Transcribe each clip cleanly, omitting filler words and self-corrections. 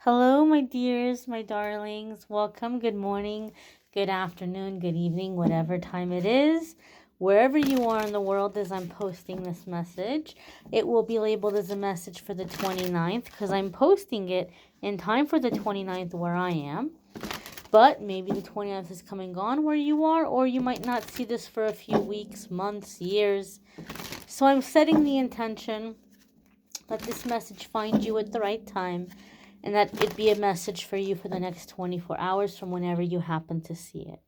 Hello, my dears, my darlings. Welcome. Good morning, good afternoon, good evening, whatever time it is. Wherever you are in the world as I'm posting this message, it will be labeled as a message for the 29th because I'm posting it in time for the 29th where I am. But maybe the 29th is coming on where you are, or you might not see this for a few weeks, months, years. So I'm setting the intention that this message find you at the right time and that it be a message for you for the next 24 hours from whenever you happen to see it.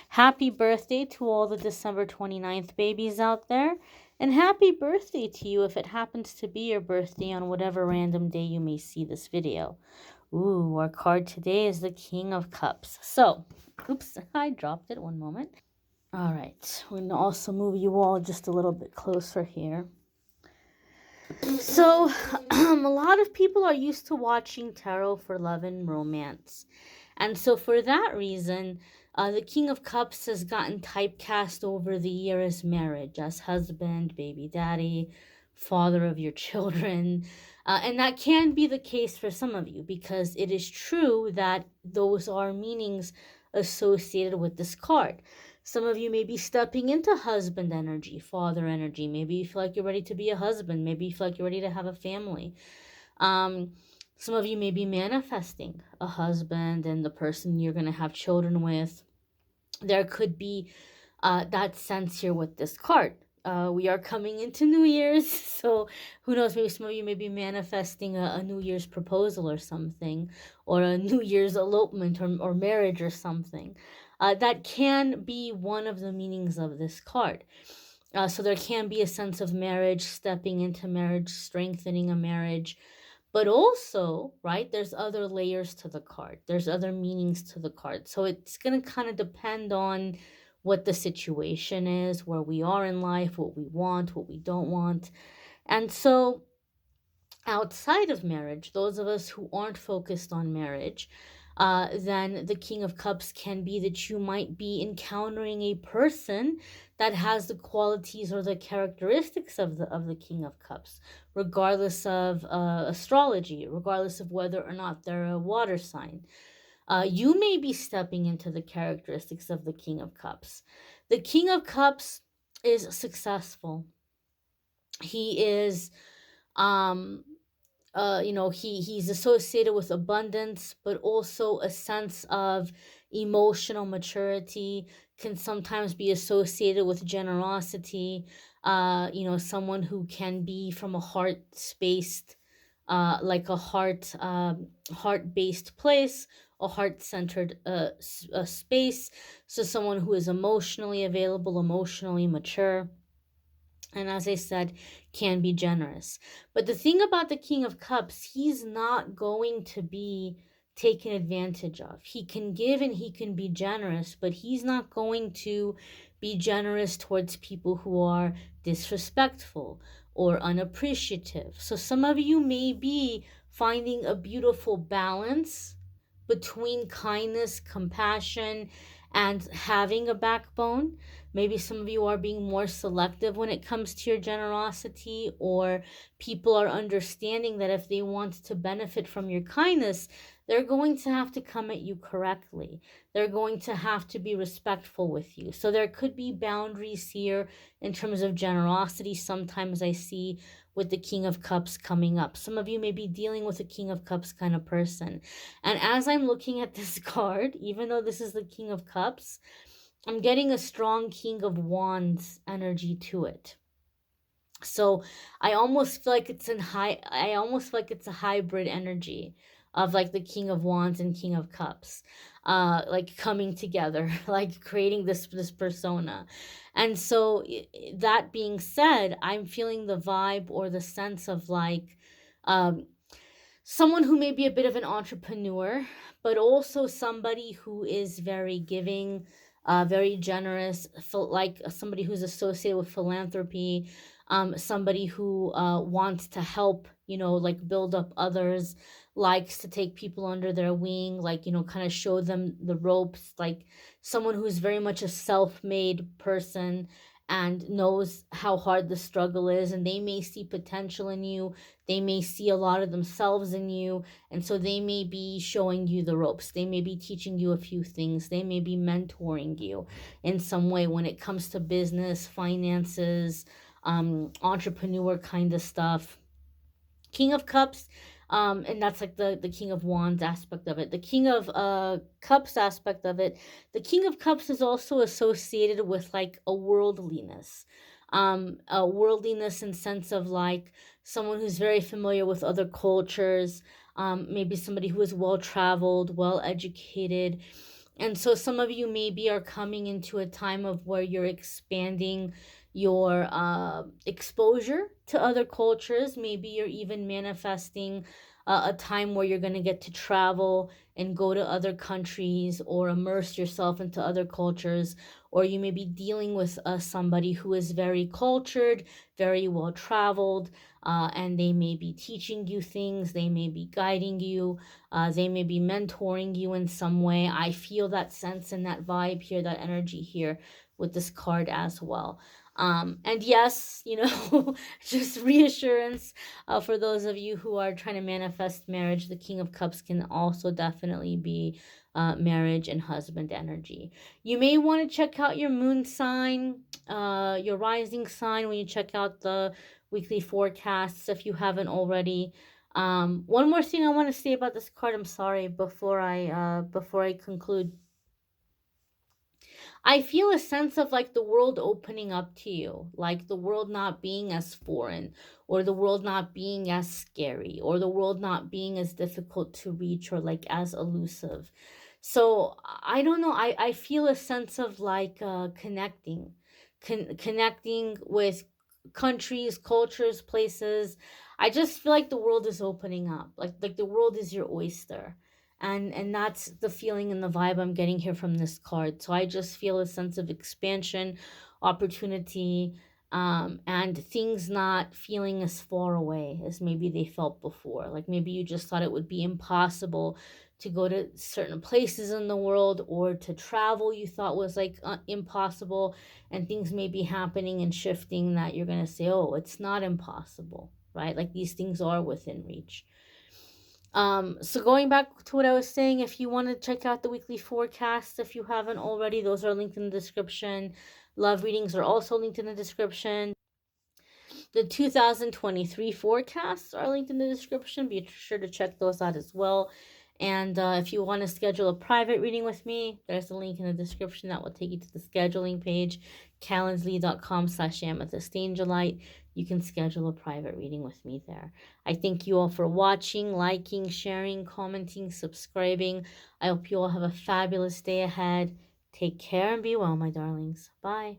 Happy birthday to all the December 29th babies out there, and happy birthday to you if it happens to be your birthday on whatever random day you may see this video. Ooh, our card today is the King of Cups. So, oops, I dropped it. One moment. All right, we're going to also move you all just a little bit closer here. So, a lot of people are used to watching tarot for love and romance. And so, for that reason, the King of Cups has gotten typecast over the year as marriage, as husband, baby daddy, father of your children. And that can be the case for some of you because it is true that those are meanings associated with this card. Some of you may be stepping into husband energy, father energy. Maybe you feel like you're ready to be a husband. Maybe you feel like you're ready to have a family. Some of you may be manifesting a husband and the person you're going to have children with. There could be that sense here with this card. We are coming into New Year's, so who knows, maybe some of you may be manifesting a New Year's proposal or something, or a New Year's elopement or marriage or something. That can be one of the meanings of this card. So there can be a sense of marriage, stepping into marriage, strengthening a marriage, but also, right, there's other layers to the card. There's other meanings to the card. So it's going to kind of depend on what the situation is, where we are in life, what we want, what we don't want. And so outside of marriage, those of us who aren't focused on marriage, then the King of Cups can be that you might be encountering a person that has the qualities or the characteristics of the King of Cups, regardless of astrology, regardless of whether or not they're a water sign. You may be stepping into the characteristics of the King of Cups. The King of Cups is successful. He is he's associated with abundance, but also a sense of emotional maturity, can sometimes be associated with generosity. Someone who can be from a heart spaced, like a heart-based place, a heart-centered space. So someone who is emotionally available, emotionally mature, and as I said, can be generous. But the thing about the King of Cups, he's not going to be taken advantage of. He can give and he can be generous, but he's not going to be generous towards people who are disrespectful or unappreciative. So some of you may be finding a beautiful balance between kindness, compassion, and having a backbone. Maybe some of you are being more selective when it comes to your generosity, or people are understanding that if they want to benefit from your kindness, they're going to have to come at you correctly. They're going to have to be respectful with you. So there could be boundaries here in terms of generosity. Sometimes I see with the King of Cups coming up. Some of you may be dealing with a King of Cups kind of person. And as I'm looking at this card, even though this is the King of Cups, I'm getting a strong King of Wands energy to it. So I almost feel like I almost feel like it's a hybrid energy of like the King of Wands and King of Cups, like coming together, like creating this persona. And so that being said, I'm feeling the vibe or the sense of like someone who may be a bit of an entrepreneur, but also somebody who is very giving, very generous, like somebody who's associated with philanthropy, somebody who wants to help, like build up others, likes to take people under their wing, like, kind of show them the ropes, like someone who's very much a self-made person and knows how hard the struggle is, and they may see potential in you. They may see a lot of themselves in you, and so they may be showing you the ropes. They may be teaching you a few things. They may be mentoring you in some way when it comes to business, finances, entrepreneur kind of stuff. King of Cups, and that's like the King of Wands aspect of it. The King of Cups aspect of it. The King of Cups is also associated with like a worldliness, a worldliness in sense of like someone who's very familiar with other cultures, maybe somebody who is well traveled, well educated, and so some of you maybe are coming into a time of where you're expanding your exposure to other cultures. Maybe you're even manifesting a time where you're going to get to travel and go to other countries or immerse yourself into other cultures. Or you may be dealing with somebody who is very cultured, very well traveled, and they may be teaching you things, they may be guiding you, they may be mentoring you in some way. I feel that sense and that vibe here, that energy here with this card as well. And yes, just reassurance for those of you who are trying to manifest marriage. The King of Cups can also definitely be marriage and husband energy. You may want to check out your moon sign, your rising sign when you check out the weekly forecasts if you haven't already. One more thing I want to say about this card. I'm sorry before I conclude. I feel a sense of like the world opening up to you, like the world not being as foreign, or the world not being as scary, or the world not being as difficult to reach or like as elusive. So I don't know. I feel a sense of like connecting with countries, cultures, places. I just feel like the world is opening up. Like the world is your oyster, and that's the feeling and the vibe I'm getting here from this card. So I just feel a sense of expansion, opportunity, and things not feeling as far away as maybe they felt before. Like maybe you just thought it would be impossible to go to certain places in the world, or to travel you thought was like impossible, and things may be happening and shifting that you're going to say, oh, it's not impossible, right? Like these things are within reach. So going back to what I was saying, if you want to check out the weekly forecasts, if you haven't already, those are linked in the description. Love readings are also linked in the description. The 2023 forecasts are linked in the description. Be sure to check those out as well. And if you want to schedule a private reading with me, there's a link in the description that will take you to the scheduling page, calendly.com/amethystangelite. You can schedule a private reading with me there. I thank you all for watching, liking, sharing, commenting, subscribing. I hope you all have a fabulous day ahead. Take care and be well, my darlings. Bye.